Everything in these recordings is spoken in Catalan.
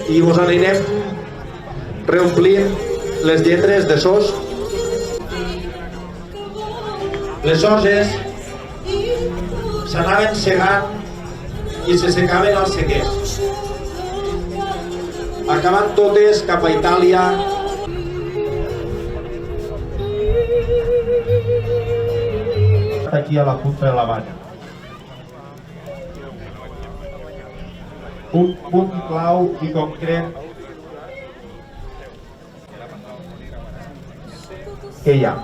i us anirem reomplint les lletres de sos. Les soses s'anaven segant i se secaven als sequers, acabant totes cap a Itàlia. Aquí a la punta de la banya. Un punt clau i concret que hi ha.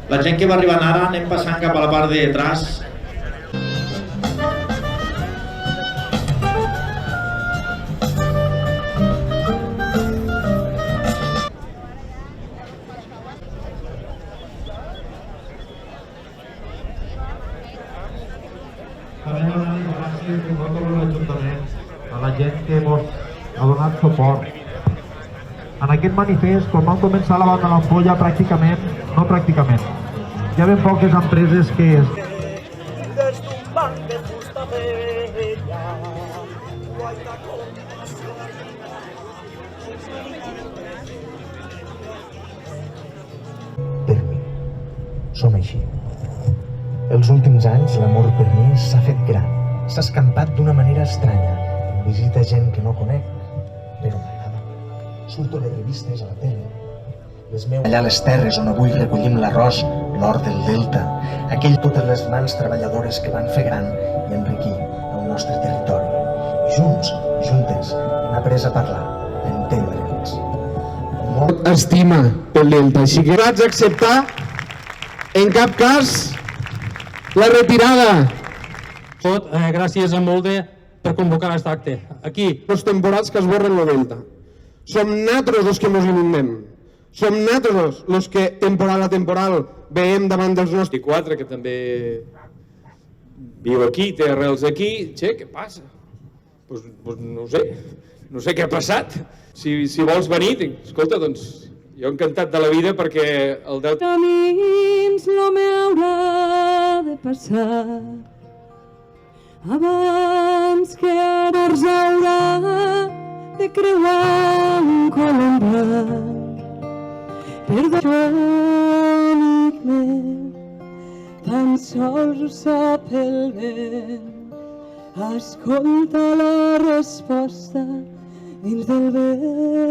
La gent que va arribant ara anem passant cap a la part de detrás. A la gent que ens ha donat suport. En aquest manifest, quan vam començar la banda l'Ampolla, no pràcticament, hi ha ben poques empreses que... Per mi, som així. Els últims anys l'amor per mi s'ha fet gran, s'ha escampat d'una manera estranya. Visita gent que no conec, però m'agrada. Surto a les revistes, a la tele. Allà a les terres on avui recollim l'arròs, l'or del delta, totes les mans treballadores que van fer gran i enriquir el nostre territori. Junts, juntes, hem après a parlar, a entendre'ns. Molt estima pel delta, així que vaig acceptar en cap cas la retirada. Gràcies a Molde per convocar aquest acte. Aquí. Els temporals que esborren el delta. Som nosaltres els que ens inundem. Som nosaltres els que temporal a temporal veiem davant dels nostres... 24, que també viu aquí, té arrels aquí. Che, què passa? Pues no sé què ha passat. Si vols venir, escolta, doncs jo encantat de la vida perquè el delta... Camins l'home haurà de passar abans que anors haurà de creuar un colom blanc. Perdó, amic meu, tan sols ho sap el vent. Escolta la resposta dins del vent.